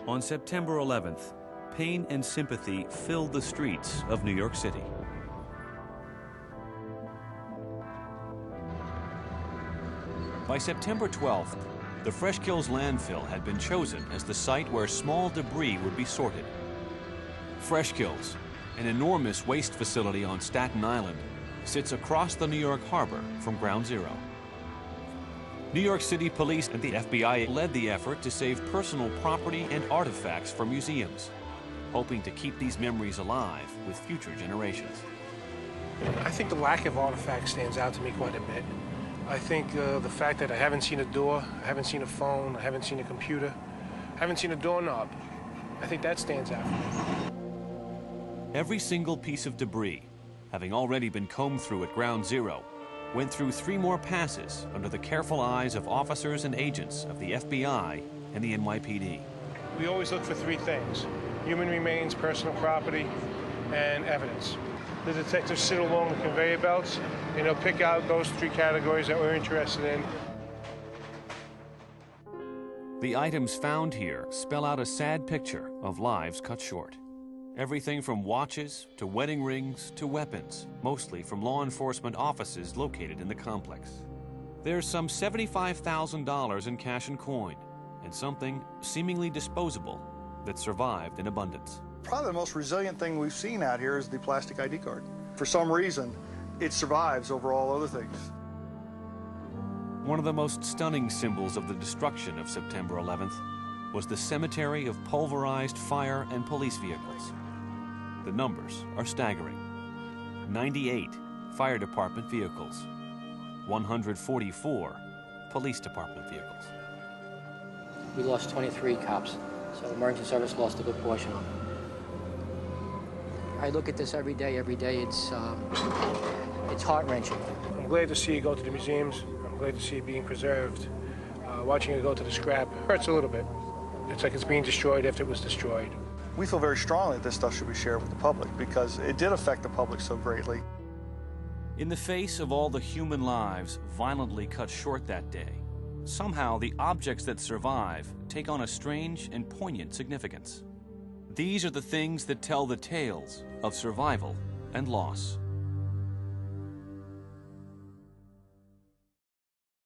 On September 11th, pain and sympathy filled the streets of New York City. By September 12th, the Fresh Kills landfill had been chosen as the site where small debris would be sorted. Fresh Kills, an enormous waste facility on Staten Island, sits across the New York harbor from Ground Zero. New York City Police and the FBI led the effort to save personal property and artifacts for museums, hoping to keep these memories alive with future generations. I think the lack of artifacts stands out to me quite a bit. I think the fact that I haven't seen a door, I haven't seen a phone, I haven't seen a computer, I haven't seen a doorknob, I think that stands out for me. Every single piece of debris, having already been combed through at Ground Zero, went through 3 more passes under the careful eyes of officers and agents of the FBI and the NYPD. We always look for 3 things: human remains, personal property, and evidence. The detectives sit along the conveyor belts, and they'll pick out those 3 categories that we're interested in. The items found here spell out a sad picture of lives cut short. Everything from watches to wedding rings to weapons, mostly from law enforcement offices located in the complex. There's some $75,000 in cash and coin, and something seemingly disposable that survived in abundance. Probably the most resilient thing we've seen out here is the plastic ID card. For some reason, it survives over all other things. One of the most stunning symbols of the destruction of September 11th was the cemetery of pulverized fire and police vehicles. The numbers are staggering. 98 fire department vehicles, 144 police department vehicles. We lost 23 cops, so emergency service lost a good portion of them. I look at this every day. It's heart-wrenching. I'm glad to see it go to the museums. I'm glad to see it being preserved. Watching it go to the scrap hurts a little bit. It's like it's being destroyed after it was destroyed. We feel very strongly that this stuff should be shared with the public because it did affect the public so greatly. In the face of all the human lives violently cut short that day, somehow the objects that survive take on a strange and poignant significance. These are the things that tell the tales of survival and loss.